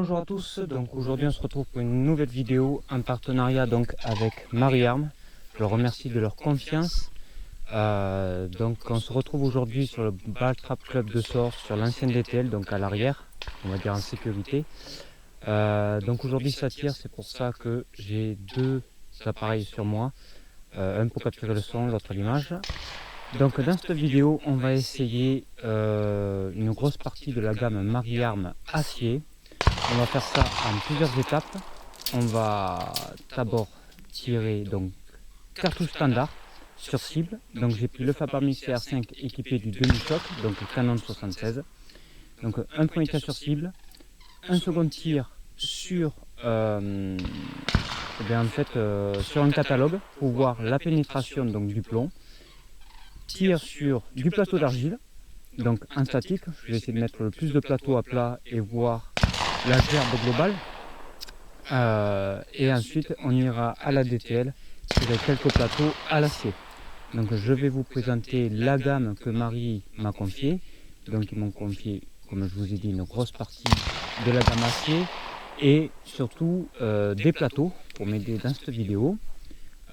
bonjour à tous, donc aujourd'hui on se retrouve pour une nouvelle vidéo en partenariat donc avec Marie-Arme. Je leur remercie de leur confiance. Donc on se retrouve aujourd'hui sur le Ball Trap Club de Sort, sur l'ancienne DTL, donc à l'arrière, on va dire en sécurité. Donc aujourd'hui ça tire, c'est pour ça que j'ai deux appareils sur moi, un pour capturer le son, l'autre l'image. Donc dans cette vidéo on va essayer une grosse partie de la gamme Marie-Arme acier. On va faire ça en plusieurs étapes. On va d'abord tirer donc cartouche standard sur cible. Donc j'ai pris le Faber-Mix CR5 équipé du demi-choc, donc le Canon 76. Donc un premier tir sur cible, un second tir sur en fait, sur un catalogue pour voir la pénétration donc du plomb. Tir sur du plateau d'argile, donc en statique. Je vais essayer de mettre le plus de plateau à plat et voir la gerbe globale. Et ensuite on ira à la DTL tirer quelques plateaux à l'acier. Donc je vais vous présenter la gamme que Marie m'a confiée. Donc ils m'ont confié, comme je vous ai dit, une grosse partie de la gamme acier et surtout des plateaux pour m'aider dans cette vidéo.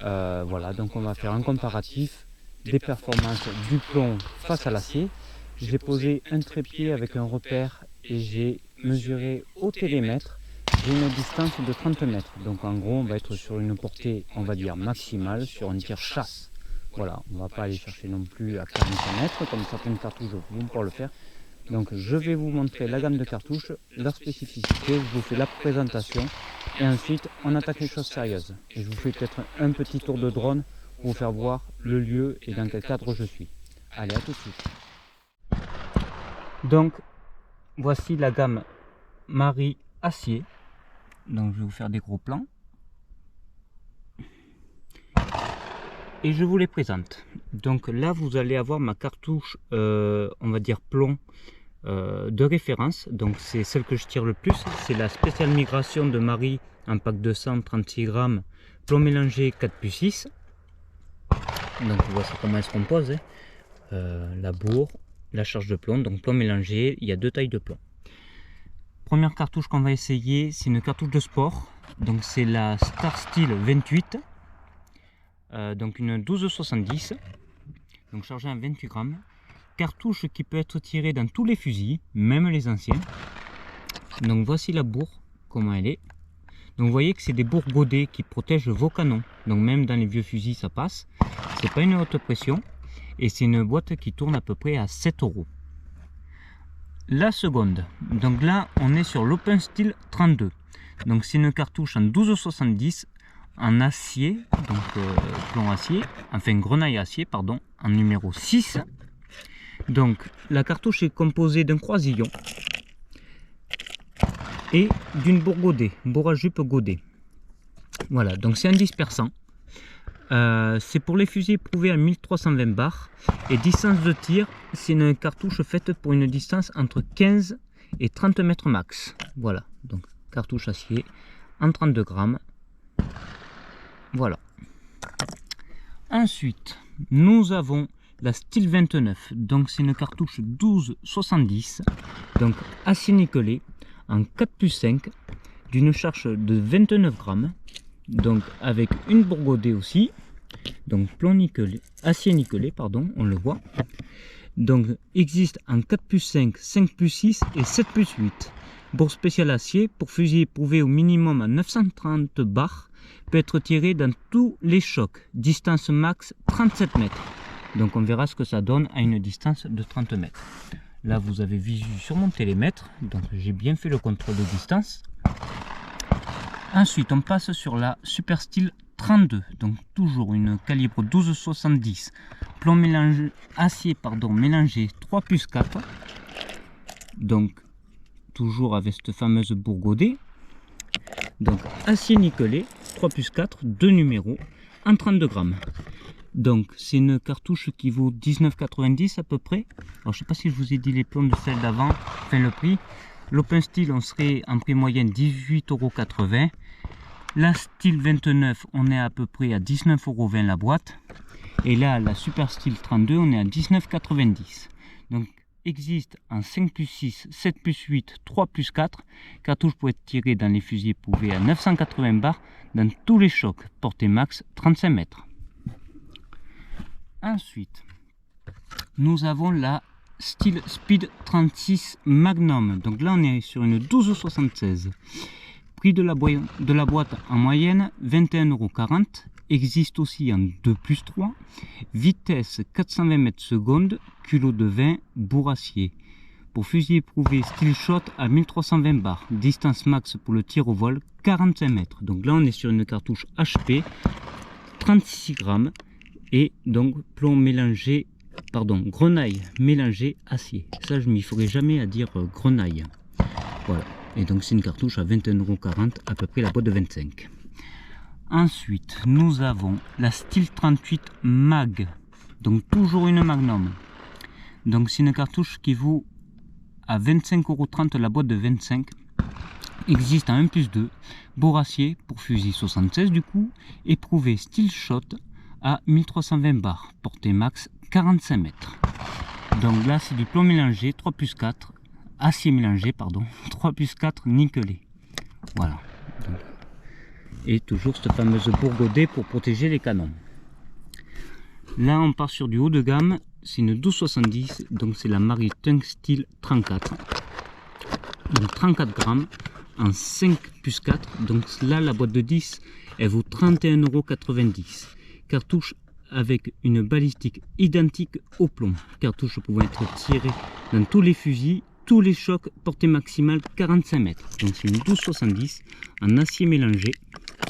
Voilà, donc on va faire un comparatif des performances du plomb face à l'acier. J'ai posé un trépied avec un repère et j'ai mesuré au télémètre. J'ai une distance de 30 mètres. Donc en gros on va être sur une portée, on va dire maximale, sur un tir chasse. Voilà, on ne va pas aller chercher non plus à 40 mètres comme certaines cartouches vont pouvoir le faire. Donc je vais vous montrer la gamme de cartouches, leur spécificité, je vous fais la présentation et ensuite on attaque les choses sérieuses. Et je vous fais peut-être un petit tour de drone pour vous faire voir le lieu et dans quel cadre je suis. Allez, à tout de suite. Donc voici la gamme Marie acier. Donc je vais vous faire des gros plans. Et je vous les présente. Donc là vous allez avoir ma cartouche, on va dire plomb de référence. Donc c'est celle que je tire le plus. C'est la spéciale migration de Marie en pack de 136 grammes, plomb mélangé 4+6. Donc voici comment elle se compose. La bourre, la charge de plomb, donc plomb mélangé, il y a deux tailles de plomb. Première cartouche qu'on va essayer, c'est une cartouche de sport. Donc c'est la Star Steel 28. Donc une 12,70, donc chargée à 28 grammes. Cartouche qui peut être tirée dans tous les fusils, même les anciens. Donc voici la bourre, comment elle est. Donc vous voyez que c'est des bourres godées qui protègent vos canons. Donc même dans les vieux fusils ça passe. C'est pas une haute pression. Et c'est une boîte qui tourne à peu près à 7 €. La seconde, donc là on est sur l'Open Steel 32. Donc c'est une cartouche en 12,70 en acier, donc plomb acier, enfin grenaille acier, pardon, en numéro 6. Donc la cartouche est composée d'un croisillon et d'une bourre godée, bourre à jupe godée. Voilà, donc c'est un dispersant. C'est pour les fusils éprouvés à 1320 bars et distance de tir, c'est une cartouche faite pour une distance entre 15 et 30 mètres max. Voilà, donc cartouche acier en 32 grammes. Voilà. Ensuite, nous avons la Steel 29, donc c'est une cartouche 12,70, donc acier nickelé en 4+5 d'une charge de 29 grammes. Donc avec une bourre godée aussi, donc plomb nickelé, acier nickelé, pardon, on le voit. Donc existe en 4+5, 5+6 et 7+8. Bourre spéciale acier pour fusil éprouvé au minimum à 930 bars, peut être tiré dans tous les chocs, distance max 37 mètres. Donc on verra ce que ça donne à une distance de 30 mètres. Là vous avez vu sur mon télémètre, donc j'ai bien fait le contrôle de distance. Ensuite, on passe sur la Super Steel 32, donc toujours une calibre 12,70, plomb mélangé, acier pardon, mélangé 3+4, donc toujours avec cette fameuse bourre godée, donc acier nickelé 3+4, deux numéros, en 32 grammes. Donc c'est une cartouche qui vaut 19,90 à peu près. Alors je sais pas si je vous ai dit les plombs de celle d'avant, enfin le prix. L'Open Steel on serait en prix moyen 18,80 €. La Steel 29 on est à peu près à 19,20 € la boîte. Et là la Super Steel 32 on est à 19,90 €. Donc existe en 5+6, 7+8, 3+4. Cartouche pour être tiré dans les fusils éprouvés à 980 bars dans tous les chocs. Portée max 35 mètres. Ensuite, nous avons la Steel Speed 36 Magnum. Donc là, on est sur une 12,76 €. Prix de la boîte en moyenne 21,40 €. Existe aussi en 2+3. Vitesse 420 mètres secondes. Culot de 20. Bourrassier. Pour fusil éprouvé Steel Shot à 1320 bars. Distance max pour le tir au vol 45 mètres. Donc là, on est sur une cartouche HP 36 grammes. Et donc plomb mélangé, grenaille mélangé acier. Ça, je m'y ferai jamais à dire grenaille. Voilà. Et donc c'est une cartouche à 21,40 €, à peu près la boîte de 25. Ensuite, nous avons la Steel 38 Mag. Donc toujours une Magnum. Donc c'est une cartouche qui vaut à 25,30 € la boîte de 25. Existe en 1+2. Bourrassier pour fusil 76 du coup. Éprouvé Steel Shot à 1320 bars. Portée max 45 mètres. Donc là c'est du plomb mélangé 3+4. Acier mélangé, pardon, 3+4 nickelé. Voilà. Et toujours cette fameuse bourgodée pour protéger les canons. Là, on part sur du haut de gamme. C'est une 12,70 €. Donc, c'est la marque Tungsteel 34. Donc, 34 grammes en 5+4. Donc, là, la boîte de 10, elle vaut 31,90 €. Cartouche avec une balistique identique au plomb. Cartouche pouvant être tirée dans tous les fusils, tous les chocs, portée maximale 45 mètres. Donc c'est une 12,70 € en acier mélangé.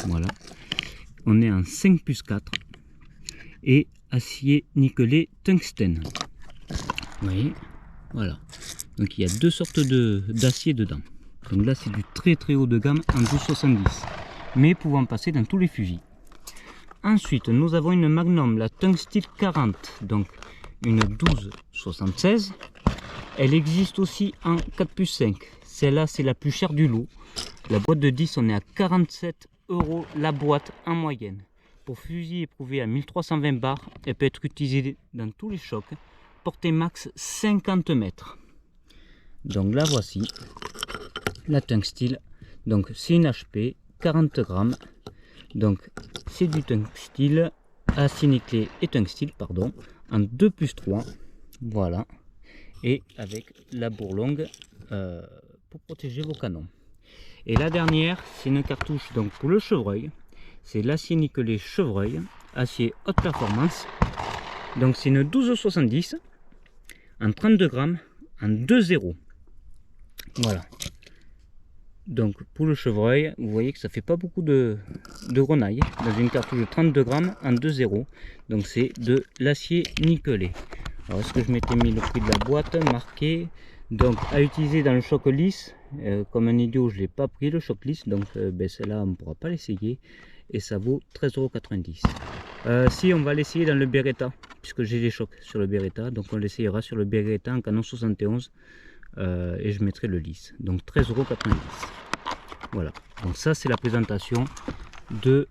Voilà. On est en 5+4 et acier nickelé tungstène. Vous voyez, voilà. Donc il y a deux sortes d'acier dedans. Donc là c'est du très haut de gamme en 12,70 €, mais pouvant passer dans tous les fusils. Ensuite, nous avons une Magnum, la Tungsteel 40, donc une 12,76 €. Elle existe aussi en 4+5. Celle-là, c'est la plus chère du lot. La boîte de 10, on est à 47 € la boîte en moyenne. Pour fusil éprouvé à 1320 bars, elle peut être utilisée dans tous les chocs. Portée max 50 mètres. Donc la voici, la Tungsteel. Donc c'est une HP, 40 grammes. Donc c'est du tungsteel, acier nickelé et tungsteel, pardon, en 2+3. Voilà. Et avec la bourlongue pour protéger vos canons. Et la dernière, c'est une cartouche donc pour le chevreuil. C'est l'acier nickelé chevreuil, acier haute performance. Donc c'est une 12,70 € en 32 grammes en 2,0. Voilà. Donc pour le chevreuil, vous voyez que ça fait pas beaucoup de grenaille dans une cartouche de 32 grammes en 2,0. Donc c'est de l'acier nickelé. Alors est-ce que je m'étais mis le prix de la boîte marqué, donc à utiliser dans le choc lisse. Comme un idiot, je l'ai pas pris le choc lisse, donc celle-là on ne pourra pas l'essayer et ça vaut 13,90 €. Si on va l'essayer dans le Beretta, puisque j'ai les chocs sur le Beretta, donc on l'essayera sur le Beretta en canon 71 et je mettrai le lisse, donc 13,90 €. Voilà, donc ça c'est la présentation de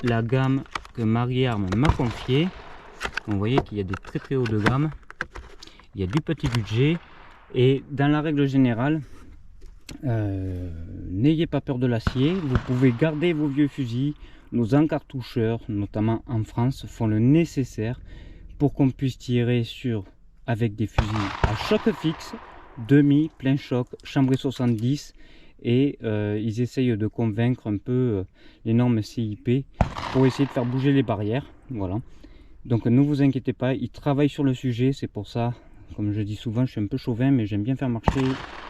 la gamme que Marie-Arme m'a confiée. Vous voyez qu'il y a des très hauts de gamme, il y a du petit budget, et dans la règle générale, n'ayez pas peur de l'acier. Vous pouvez garder vos vieux fusils. Nos encartoucheurs, notamment en France, font le nécessaire pour qu'on puisse tirer avec des fusils à choc fixe, demi, plein choc, chambré 70, et ils essayent de convaincre un peu les normes CIP pour essayer de faire bouger les barrières. Voilà. Donc ne vous inquiétez pas, ils travaillent sur le sujet. C'est pour ça, comme je dis souvent, je suis un peu chauvin, mais j'aime bien faire marcher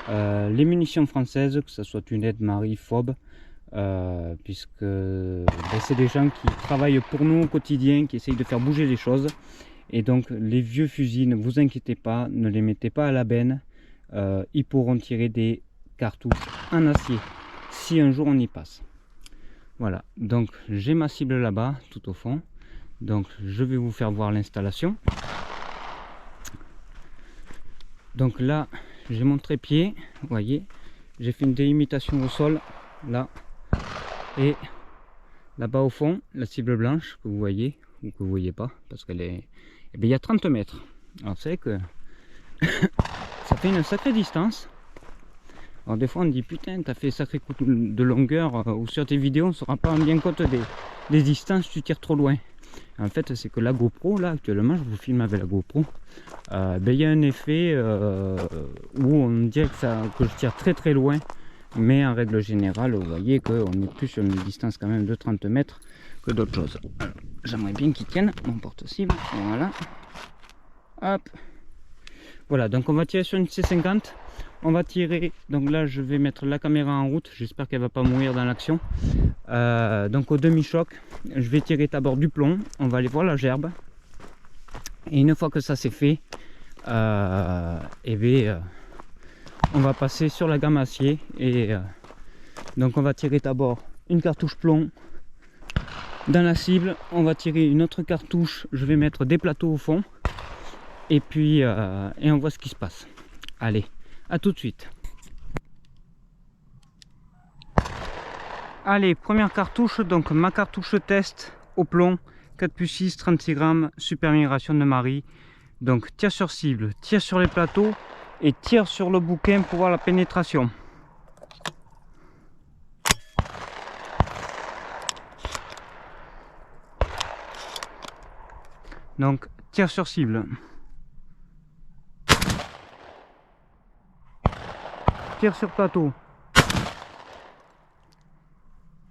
les munitions françaises, que ce soit Tunned, Marie, Fob, puisque c'est des gens qui travaillent pour nous au quotidien, qui essayent de faire bouger les choses. Et donc les vieux fusils, ne vous inquiétez pas, ne les mettez pas à la benne. Ils pourront tirer des cartouches en acier si un jour on y passe. Voilà, donc j'ai ma cible là-bas tout au fond, donc je vais vous faire voir l'installation. Donc là j'ai mon trépied, vous voyez, j'ai fait une délimitation au sol là, et là-bas au fond la cible blanche que vous voyez ou que vous voyez pas parce qu'elle est, eh bien, il y a 30 mètres. Alors vous savez que ça fait une sacrée distance. Alors des fois on dit putain t'as fait sacré coup de longueur ou sur tes vidéos on ne se rend pas bien compte des distances, tu tires trop loin. En fait c'est que la GoPro là actuellement, je vous filme avec la GoPro, il y a un effet où on dirait que je tire très loin, mais en règle générale vous voyez qu'on est plus sur une distance quand même de 30 mètres que d'autres choses. J'aimerais bien qu'il tienne mon porte-cible, voilà, hop, voilà. Donc on va tirer sur une C50. On va tirer, donc là je vais mettre la caméra en route, j'espère qu'elle va pas mourir dans l'action. Donc au demi-choc, je vais tirer d'abord du plomb, on va aller voir la gerbe. Et une fois que ça c'est fait, on va passer sur la gamme acier. Et donc on va tirer d'abord une cartouche plomb dans la cible, on va tirer une autre cartouche, je vais mettre des plateaux au fond. Et puis et on voit ce qui se passe. Allez. A tout de suite. Allez, première cartouche, donc ma cartouche test au plomb, 4x6, 36 grammes, super migration de Marie. Donc tir sur cible, tir sur les plateaux et tir sur le bouquin pour voir la pénétration. Donc tir sur cible. Tir sur plateau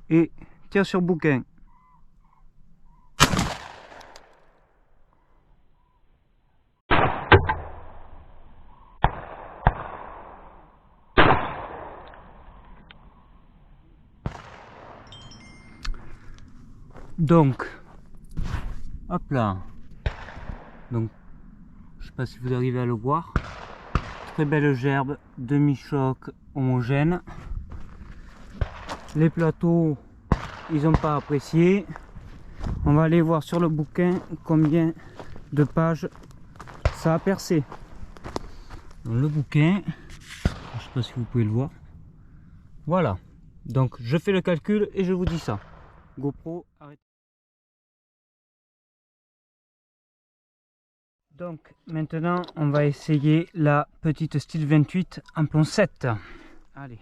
et tir sur bouquin. Donc hop là, donc je sais pas si vous arrivez à le voir, très belle gerbe, demi-choc homogène. Les plateaux ils n'ont pas apprécié. On va aller voir sur le bouquin combien de pages ça a percé. Dans le bouquin, je sais pas si vous pouvez le voir, voilà, donc je fais le calcul et je vous dis ça. GoPro, arrête. Donc maintenant on va essayer la petite style 28 en plomb 7. Allez,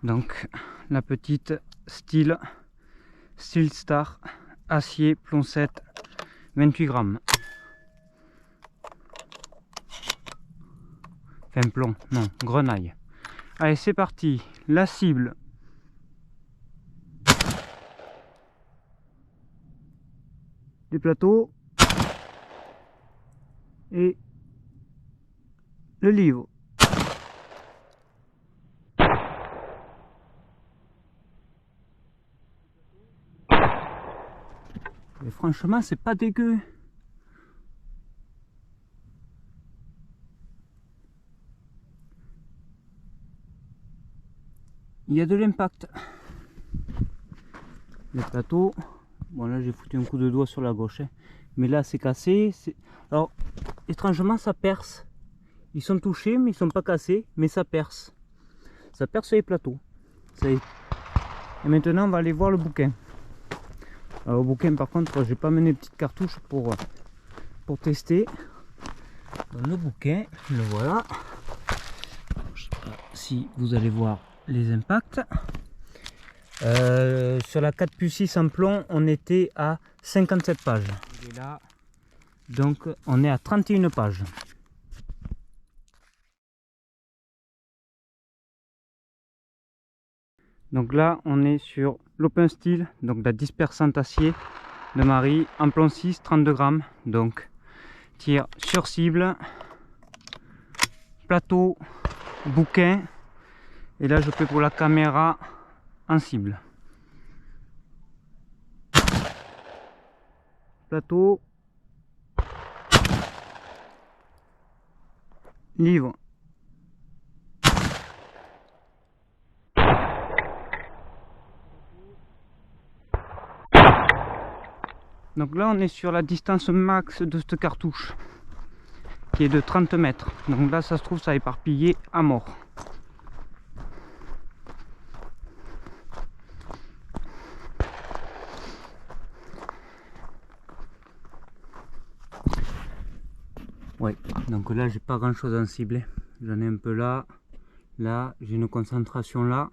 donc la petite style Star acier plomb 7, 28 grammes. Enfin plomb, non, grenaille. Allez c'est parti, la cible. Des plateaux et le livre. Et franchement c'est pas dégueu. Il y a de l'impact. Les plateaux, bon là j'ai foutu un coup de doigt sur la gauche, hein. Mais là c'est cassé. Alors étrangement ça perce. Ils sont touchés mais ils sont pas cassés, mais ça perce. Ça perce les plateaux. Ça y est. Et maintenant on va aller voir le bouquin. Alors au bouquin par contre j'ai pas mené de petite cartouche pour tester. Dans le bouquin, le voilà. Je sais pas si vous allez voir les impacts. Sur la 4x6 en plomb on était à 57 pages. Et là, donc on est à 31 pages. Donc là on est sur l'Open Steel, donc la dispersante acier de Marie en plomb 6, 32 grammes. Donc tir sur cible, plateau, bouquin, et là je fais pour la caméra en cible. Plateau, livre. Donc là on est sur la distance max de cette cartouche qui est de 30 mètres. Donc là ça se trouve ça a éparpillé à mort. Ouais, donc là j'ai pas grand chose à en cibler. J'en ai un peu là, là, j'ai une concentration là,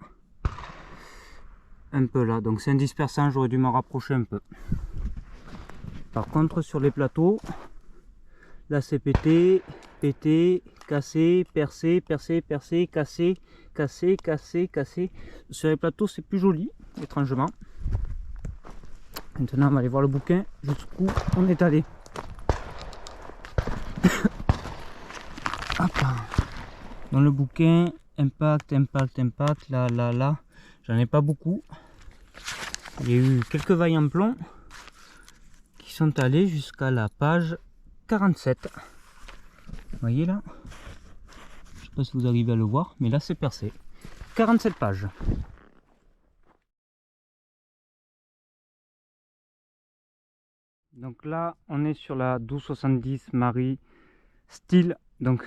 un peu là. Donc c'est un dispersant, j'aurais dû m'en rapprocher un peu. Par contre sur les plateaux, là c'est pété, pété, cassé, percé, percé, percé, cassé, cassé, cassé, cassé. Sur les plateaux c'est plus joli, étrangement. Maintenant on va aller voir le bouquin, jusqu'où on est allé. Hop. Dans le bouquin, impact, impact, impact, là, là, là, j'en ai pas beaucoup. Il y a eu quelques vailles en plomb qui sont allées jusqu'à la page 47. Vous voyez là? Je sais pas si vous arrivez à le voir, mais là c'est percé. 47 pages. Donc là, on est sur la 1270 Marie style, donc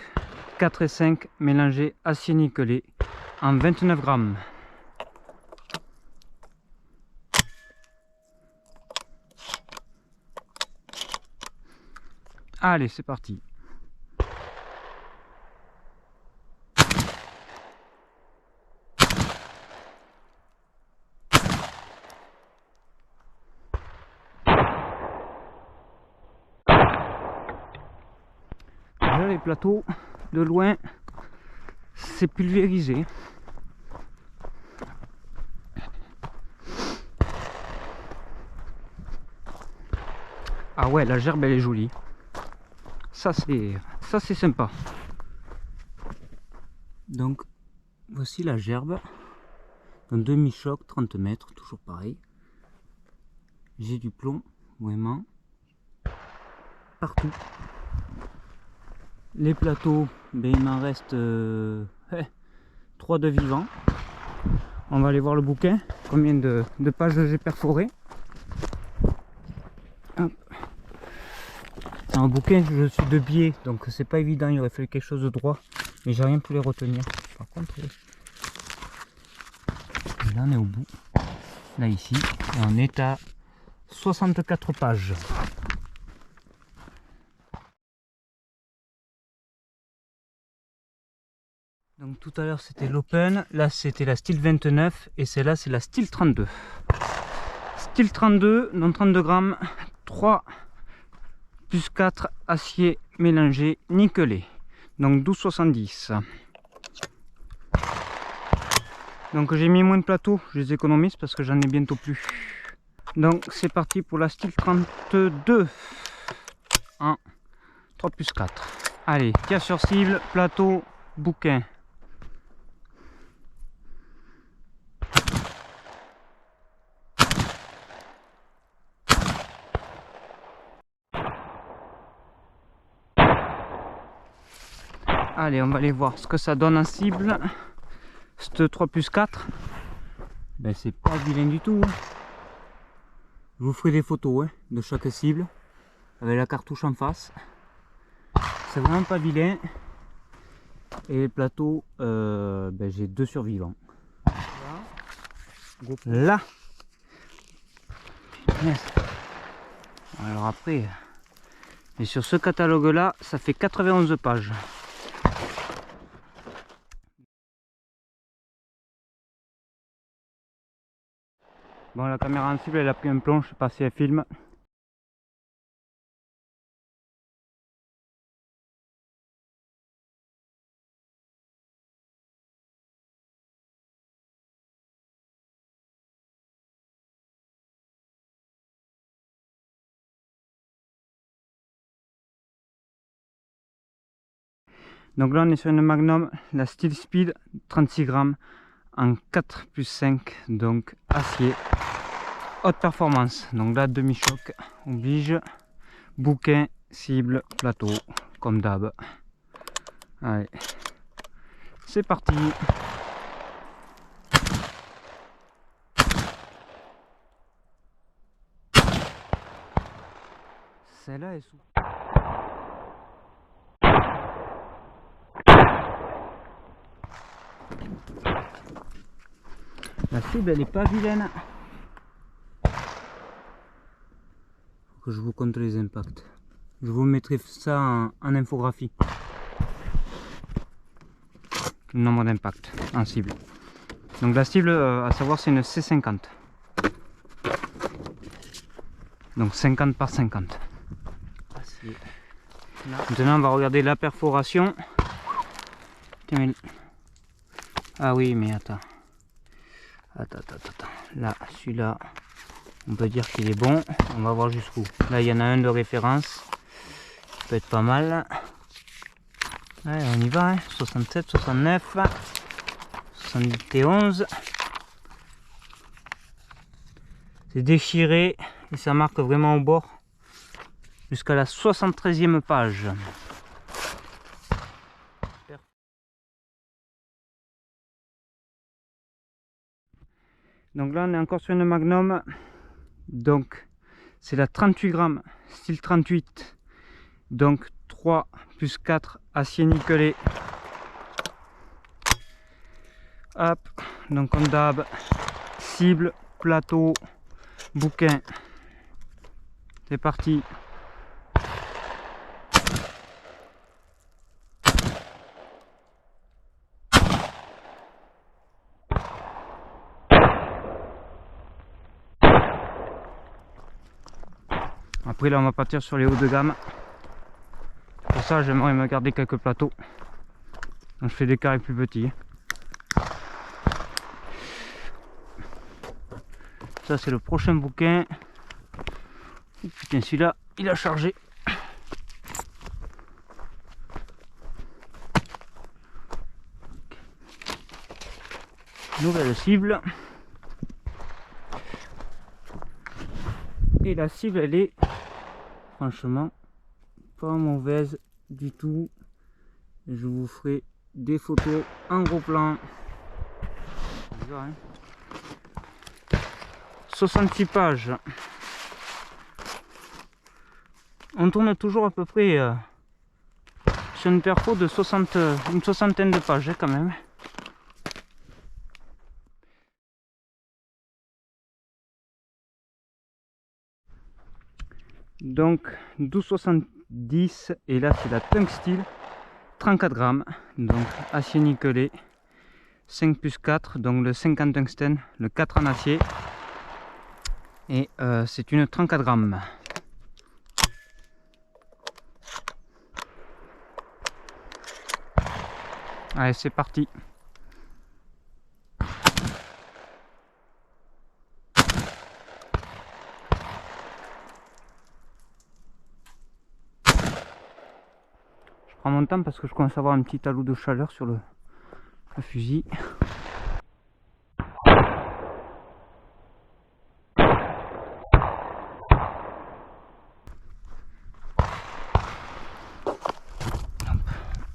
4 et 5 mélangés acier nickelé en 29 grammes. Allez, c'est parti. Là, les plateaux, de loin, c'est pulvérisé. Ah ouais, la gerbe elle est jolie. Ça c'est sympa. Donc voici la gerbe. Un demi-choc 30 mètres, toujours pareil. J'ai du plomb vraiment partout. Les plateaux, ben, il m'en reste 3 de vivants. On va aller voir le bouquin, combien de pages j'ai perforé. Hop. Dans le bouquin je suis de biais, donc c'est pas évident, il aurait fallu quelque chose de droit, mais j'ai rien pu les retenir. Par contre, là on est au bout, là ici, et on est à 64 pages. Donc tout à l'heure c'était l'Open, là c'était la style 29 et celle-là c'est la style 32. Style 32, non 32 grammes, 3 plus 4 acier mélangé nickelé. Donc 12,70. Donc j'ai mis moins de plateaux, je les économise parce que j'en ai bientôt plus. Donc c'est parti pour la style 32. 1, 3 plus 4. Allez, tir sur cible, plateau, bouquin. Allez, on va aller voir ce que ça donne en cible. Cette 3 plus 4. Ben, c'est pas vilain du tout. Je vous ferai des photos de chaque cible avec la cartouche en face. C'est vraiment pas vilain. Et les plateaux, ben, j'ai 2 survivants. Là. Alors après, et sur ce catalogue là, ça fait 91 pages. Bon, la caméra en cible elle a pris un plomb, je sais pas si elle filme. Donc là on est sur une Magnum, la Steel Speed 36 grammes en 4 plus 5, donc acier, haute performance. Donc là demi-choc oblige, bouquin, cible, plateau, comme d'hab. Allez, c'est parti. Celle-là est sous. La cible elle est pas vilaine. Faut que je vous compte les impacts. Je vous mettrai ça en infographie. Le nombre d'impacts en cible. Donc la cible, à savoir, c'est une C50. Donc 50 par 50. Maintenant, on va regarder la perforation. Ah oui, mais attends. Attends. Là, celui-là, on peut dire qu'il est bon. On va voir jusqu'où. Là, il y en a un de référence. Ça peut être pas mal. Allez, on y va. Hein. 67, 69, 71. C'est déchiré et ça marque vraiment au bord jusqu'à la 73e page. Donc là on est encore sur une Magnum, donc c'est la 38 grammes style 38, donc 3 plus 4 acier nickelé. Hop, donc comme d'hab, cible, plateau, bouquin, c'est parti. Après là on va partir sur les hauts de gamme. Pour ça j'aimerais me garder quelques plateaux. Donc je fais des carrés plus petits. Ça c'est le prochain bouquin. Oh, putain, celui-là il a chargé. Nouvelle cible. Et la cible elle est franchement pas mauvaise du tout. Je vous ferai des photos en gros plan. 66 pages. On tourne toujours à peu près sur une perfo de une soixantaine de pages hein, quand même. Donc 12,70 et là c'est la Tungsteel 34 grammes, donc acier nickelé, 5 plus 4, donc le 50 tungstène, le 4 en acier, et c'est une 34 grammes. Allez, c'est parti. Je prends mon temps parce que je commence à avoir un petit halo de chaleur sur le fusil.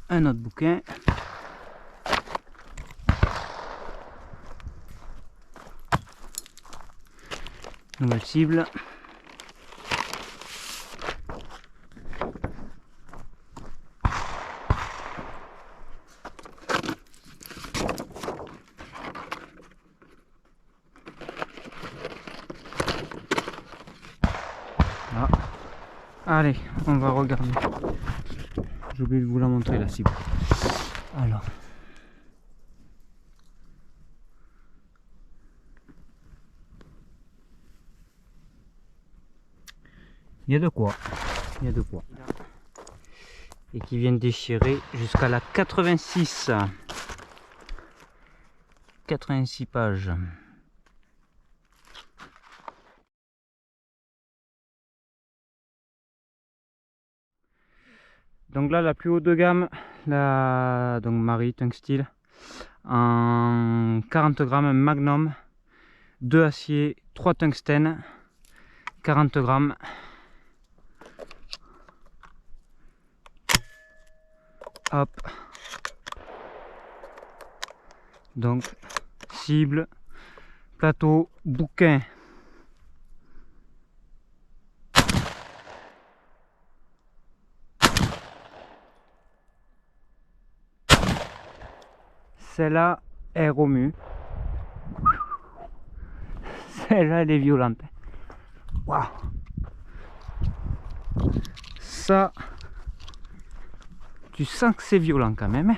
Un autre bouquin. Nouvelle cible. Ah. Allez, on va regarder. J'ai oublié de vous la montrer la cible. Alors. Il y a de quoi. Il y a de quoi. Et qui vient déchirer jusqu'à la 86. 86 pages. Donc là la plus haut de gamme, la donc Marie Tungsteel en 40 grammes Magnum, 2 acier, 3 tungstène, 40 grammes. Hop. Donc cible, plateau, bouquin. Celle-là est remue. Celle-là elle est violente. Waouh. ça, tu sens que c'est violent quand même.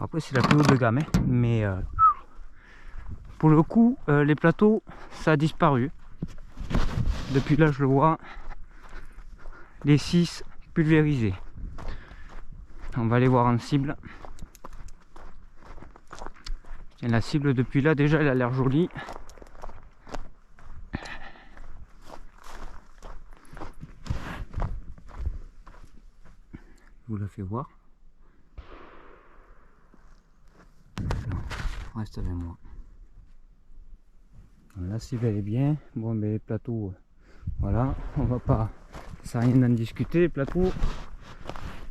Après c'est la plus haut de gamme, mais pour le coup les plateaux ça a disparu. Depuis là je le vois, les 6 pulvérisés. On va aller voir en cible. Et la cible depuis là déjà elle a l'air jolie. Je vous la fais voir. Reste avec moi. La cible elle est bien. Bon mais les plateaux, voilà, on va pas, ça sert à rien d'en discuter les plateaux.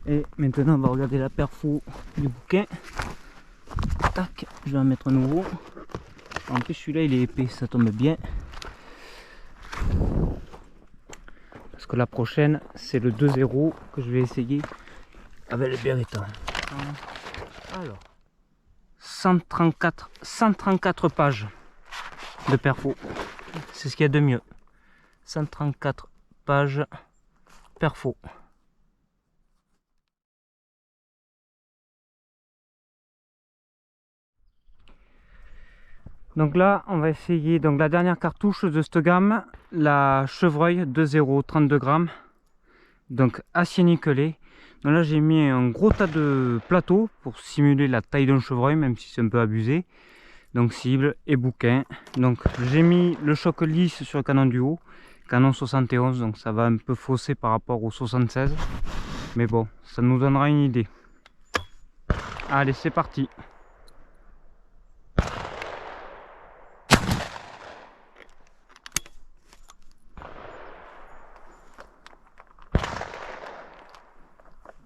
Et maintenant on va regarder la perfo du bouquin. Tac, je vais en mettre un nouveau. En plus celui-là il est épais, ça tombe bien. Parce que la prochaine c'est le 2-0 que je vais essayer avec le Beretta. Alors 134 pages de perfo, c'est ce qu'il y a de mieux. 134 pages perfo. Donc là on va essayer donc la dernière cartouche de cette gamme, la Chevreuil 2.0 32 grammes, donc acier nickelé. Donc là j'ai mis un gros tas de plateaux pour simuler la taille d'un chevreuil, même si c'est un peu abusé. Donc cible et bouquin. Donc j'ai mis le choc lisse sur le canon du haut, canon 71, donc ça va un peu fausser par rapport au 76, mais bon ça nous donnera une idée. Allez c'est parti.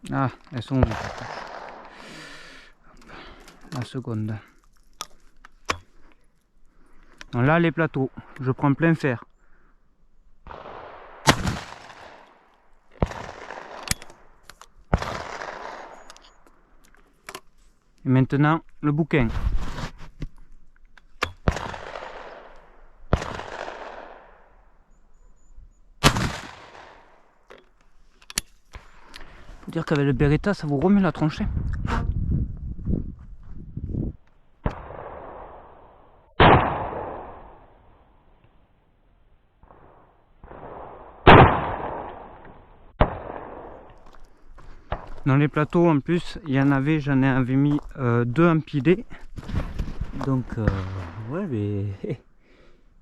Ah, elles sont où? La seconde. Donc là les plateaux, je prends plein fer. Et maintenant le bouquin. Faut dire qu'avec le Beretta ça vous remet la tranchée. Dans les plateaux en plus il y en avait, j'en avais mis 2 empilés. Donc ouais mais ils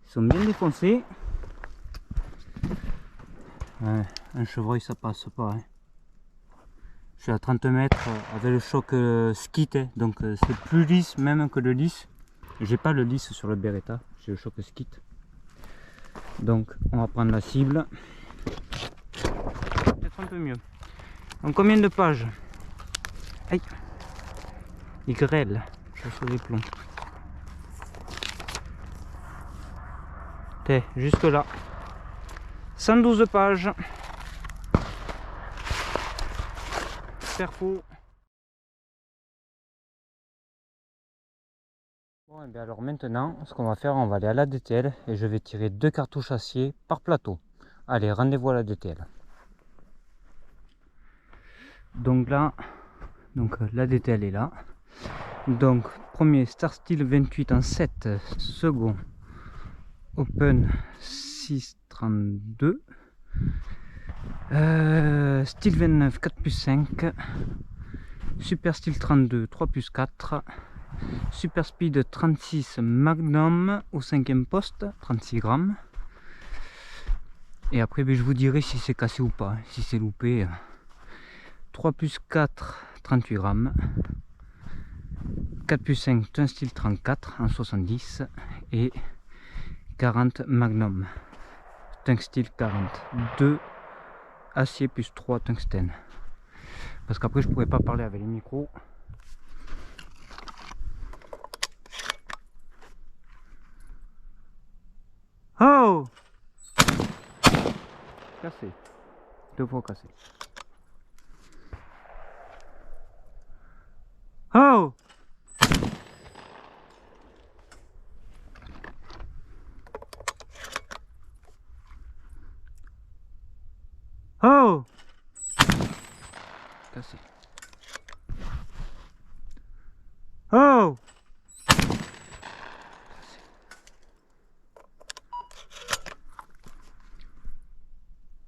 sont bien défoncés. Ouais, un chevreuil ça passe pas. Hein. Je suis à 30 mètres avec le choc skit, hein, donc c'est plus lisse même que le lisse. J'ai pas le lisse sur le Beretta, j'ai le choc skit. Donc on va prendre la cible. Peut-être un peu mieux. Donc combien de pages? Aïe, il grêle, je suis les plombs. T'es jusque là. 112 pages. Perfo. Bon et bien alors maintenant ce qu'on va faire, on va aller à la DTL et je vais tirer 2 cartouches acier par plateau. Allez, rendez-vous à la DTL. Donc là, la DTL est là. Donc premier Star Steel 28 en 7, second Open 632, Steel 29 4+5, Super Steel 32 3+4, Super Speed 36 Magnum au 5e poste 36 grammes. Et après je vous dirai si c'est cassé ou pas, si c'est loupé. 3+4 38 grammes, 4+5 Tungsteel 34 en 70 et 40 Magnum Tungsteel 40, 2 acier plus 3 tungstène, parce qu'après je pourrais pas parler avec les micros. Oh, cassé, 2 fois cassé. Oh, Cassé. Oh!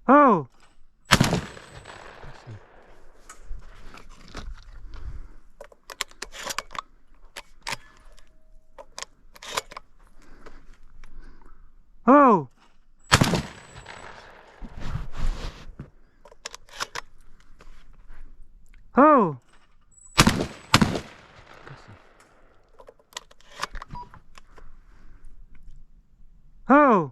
Oh! Oh! Oh! Oh! Oh! Oh!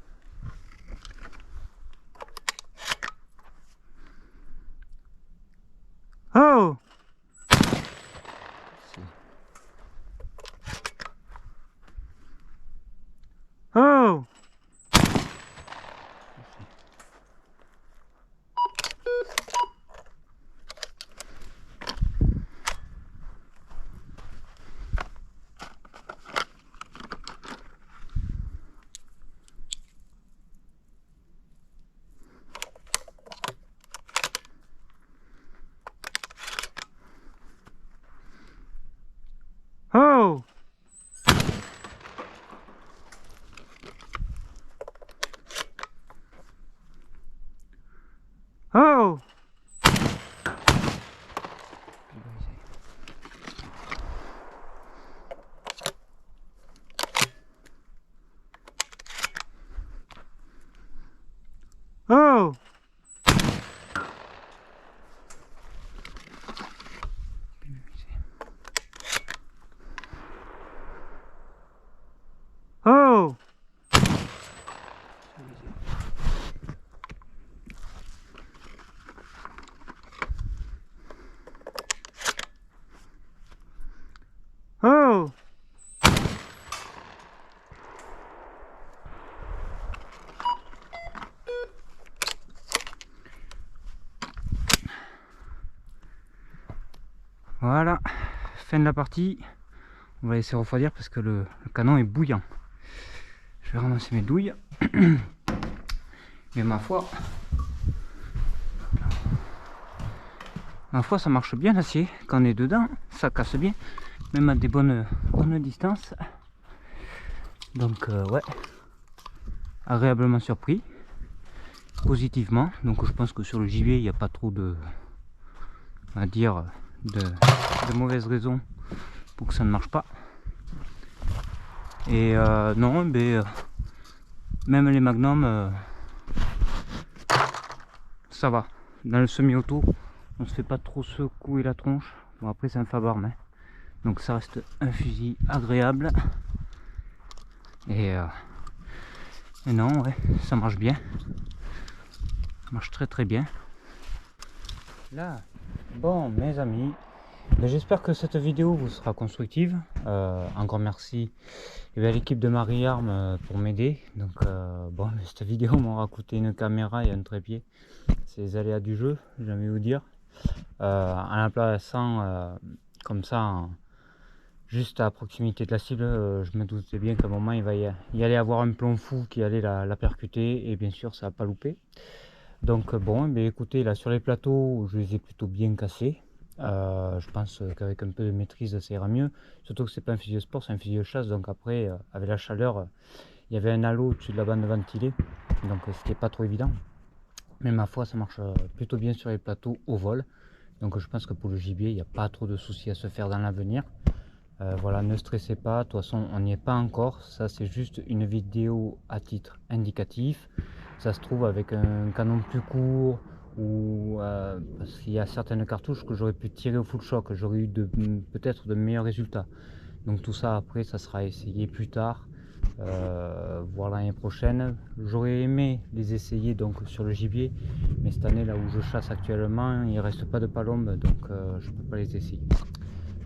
Oh! Oh! Oh! Oh! Oh! Oh! Oh! Oh! Oh! Oh! Oh! Voilà, fin de la partie. On va laisser refroidir parce que le canon est bouillant. Je vais ramasser mes douilles. Mais ma foi, ça marche bien l'acier. Quand on est dedans, ça casse bien. Même à des bonnes distances. Donc ouais, agréablement surpris. Positivement. Donc je pense que sur le gibier, il n'y a pas trop de, on va dire, de mauvaises raisons pour que ça ne marche pas. Et non, mais même les magnums, ça va. Dans le semi-auto, on se fait pas trop secouer la tronche. Bon, après c'est un Faber-Arm, hein. Donc ça reste un fusil agréable. Et non, ouais, ça marche bien. Ça marche très très bien. Là, bon mes amis, j'espère que cette vidéo vous sera constructive. Encore merci à l'équipe de Marie-Arme pour m'aider. Donc bon, cette vidéo m'aura coûté une caméra et un trépied. C'est les aléas du jeu, j'aime vous dire. En la plaçant comme ça, juste à proximité de la cible. Je me doutais bien qu'à un moment il va y allait avoir un plomb fou qui allait la percuter, et bien sûr ça n'a pas loupé. Donc bon, mais écoutez, là sur les plateaux, je les ai plutôt bien cassés. Je pense qu'avec un peu de maîtrise ça ira mieux, surtout que c'est pas un fusil de sport, c'est un fusil de chasse, donc après avec la chaleur, il y avait un halo au-dessus de la bande ventilée, donc c'était pas trop évident. Mais ma foi, ça marche plutôt bien sur les plateaux au vol. Donc je pense que pour le gibier, il n'y a pas trop de soucis à se faire dans l'avenir. Voilà, ne stressez pas, de toute façon on n'y est pas encore. Ça c'est juste une vidéo à titre indicatif. Ça se trouve avec un canon plus court, ou parce qu'il y a certaines cartouches que j'aurais pu tirer au full choc, j'aurais eu peut-être de meilleurs résultats. Donc tout ça après, ça sera essayé plus tard. Voir l'année prochaine. J'aurais aimé les essayer donc sur le gibier, mais cette année là où je chasse actuellement, il reste pas de palombe, donc je peux pas les essayer.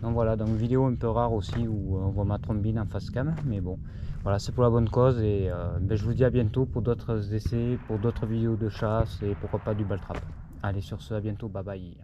Donc voilà, donc vidéo un peu rare aussi où on voit ma trombine en face cam, mais bon, voilà, c'est pour la bonne cause, et je vous dis à bientôt pour d'autres essais, pour d'autres vidéos de chasse, et pourquoi pas du ball trap. Allez, sur ce, à bientôt, bye bye.